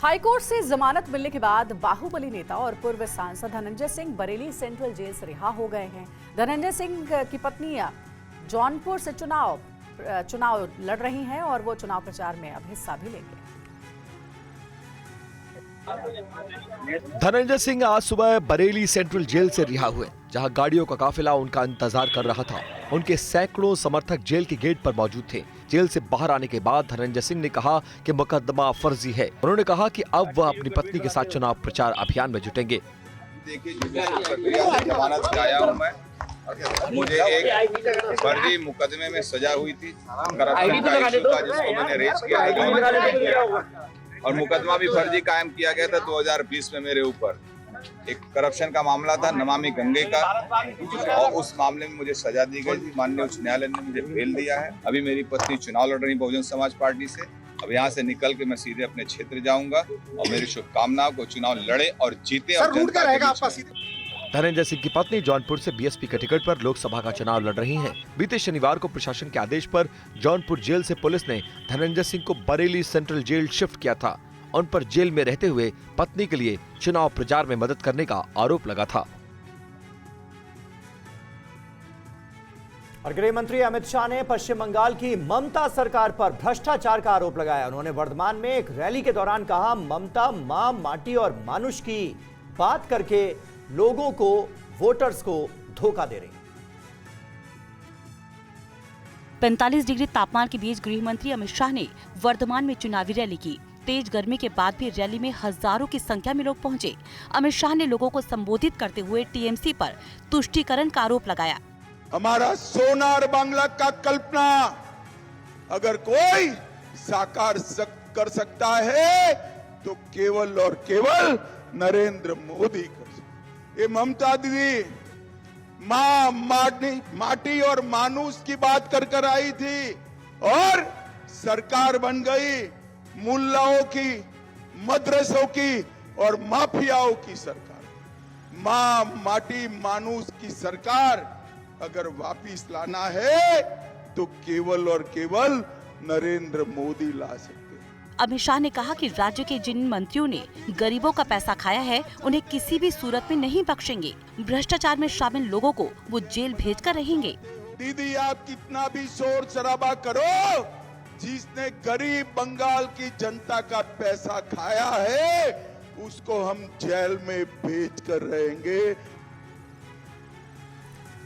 High court से जमानत मिलने के बाद बाहुबली नेता और पूर्व सांसद धनंजय सिंह बरेली सेंट्रल जेल से रिहा हो गए हैं। धनंजय सिंह की पत्नी जौनपुर से चुनाव लड़ रही हैं और वो चुनाव प्रचार में अब हिस्सा भी लेंगे। धनंजय सिंह आज सुबह बरेली सेंट्रल जेल से रिहा हुए, जहां गाड़ियों का काफिला उनका इंतजार कर रहा था। उनके सैकड़ों समर्थक जेल के गेट पर मौजूद थे। जेल से बाहर आने के बाद धनंजय सिंह ने कहा कि मुकदमा फर्जी है। उन्होंने कहा कि अब वह अपनी पत्नी के साथ चुनाव प्रचार अभियान में जुटेंगे। देखिए, प्रक्रिया से जमानत से आया हूं मैं। मुझे एक फर्जी मुकदमे में सजा हुई थी, करप्शन का इशू था जिसको मैंने रेज किया था और मुकदमा भी फर्जी कायम किया गया था 2020 में मेरे ऊपर। एक करप्शन का मामला था नमामि गंगे का, और उस मामले में मुझे सजा दी गई थी। माननीय उच्च न्यायालय ने मुझे बेल दिया है। अभी मेरी पत्नी चुनाव लड़ रही बहुजन समाज पार्टी से। अब यहाँ से निकल के मैं सीधे अपने क्षेत्र जाऊंगा और मेरी शुभकामनाओं को चुनाव लड़े और जीते। और धनंजय सिंह की पत्नी जौनपुर से बीएसपी के टिकट पर लोकसभा का चुनाव लड़ रही हैं। बीते शनिवार को प्रशासन के आदेश पर जौनपुर जेल से पुलिस ने धनंजय सिंह को बरेली सेंट्रल जेल शिफ्ट किया था। उन पर जेल में रहते हुए पत्नी के लिए चुनाव प्रचार में मदद करने का आरोप लगा था। और गृह मंत्री अमित शाह ने पश्चिम बंगाल की ममता सरकार पर भ्रष्टाचार का आरोप लगाया। उन्होंने वर्धमान में एक रैली के दौरान कहा, ममता मां, माटी और मानुष की बात करके लोगों को, वोटर्स को धोखा दे रही। 45 डिग्री तापमान के बीच गृह मंत्री अमित शाह ने वर्धमान में चुनावी रैली की। तेज गर्मी के बाद भी रैली में हजारों की संख्या में लोग पहुंचे। अमित शाह ने लोगों को संबोधित करते हुए टीएमसी पर तुष्टीकरण का आरोप लगाया। हमारा सोनार बांग्ला का कल्पना अगर कोई साकार कर सकता है तो केवल और केवल नरेंद्र मोदी कर सकते। ये ममता दीदी मां, माटी और मानुष की बात कर आई थी और सरकार बन गई मुल्लाओं की, मदरसों की और माफियाओं की सरकार। मां, माटी, मानुष की सरकार अगर वापिस लाना है तो केवल और केवल नरेंद्र मोदी ला सकते हैं। अमित शाह ने कहा कि राज्य के जिन मंत्रियों ने गरीबों का पैसा खाया है, उन्हें किसी भी सूरत में नहीं बख्शेंगे। भ्रष्टाचार में शामिल लोगों को वो जेल भेजकर रहेंगे। दीदी, आप कितना भी शोर शराबा करो, जिसने गरीब बंगाल की जनता का पैसा खाया है उसको हम जेल में भेज कर रहेंगे।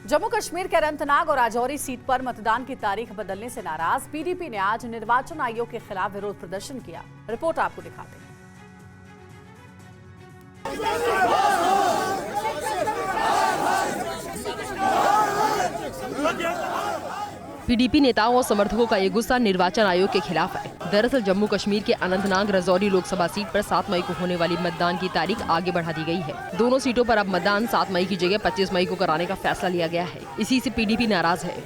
जम्मू कश्मीर के अनंतनाग और राजौरी सीट पर मतदान की तारीख बदलने से नाराज पीडीपी ने आज निर्वाचन आयोग के खिलाफ विरोध प्रदर्शन किया। रिपोर्ट आपको दिखाते हैं। पीडीपी नेताओं और समर्थकों का ये गुस्सा निर्वाचन आयोग के खिलाफ है। दरअसल जम्मू कश्मीर के अनंतनाग राजौरी लोकसभा सीट पर 7 मई को होने वाली मतदान की तारीख आगे बढ़ा दी गई है। दोनों सीटों पर अब मतदान 7 मई की जगह 25 मई को कराने का फैसला लिया गया है। इसी से पीडीपी नाराज है।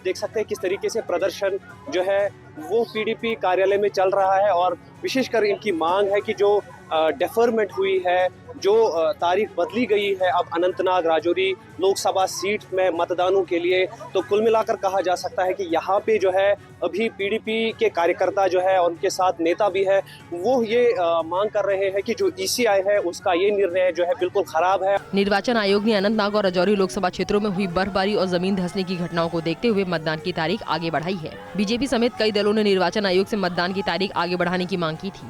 देख सकते हैं किस तरीके से प्रदर्शन जो है वो पीडीपी कार्यालय में चल रहा है और विशेषकर इनकी मांग है कि जो डेफरमेंट हुई है, जो तारीख बदली गई है अब अनंतनाग राजौरी लोकसभा सीट में मतदानों के लिए, तो कुल मिलाकर कहा जा सकता है कि यहाँ पे जो है अभी पीडीपी के कार्यकर्ता जो है और उनके साथ नेता भी है, वो ये मांग कर रहे हैं कि जो ईसीआई है उसका ये निर्णय जो है बिल्कुल खराब है। निर्वाचन आयोग ने अनंतनाग और राजौरी लोकसभा क्षेत्रों में हुई बर्फबारी और जमीन धंसने की घटनाओं को देखते हुए मतदान की तारीख आगे बढ़ाई है। बीजेपी समेत कई दलों ने निर्वाचन आयोग से मतदान की तारीख आगे बढ़ाने की मांग की थी।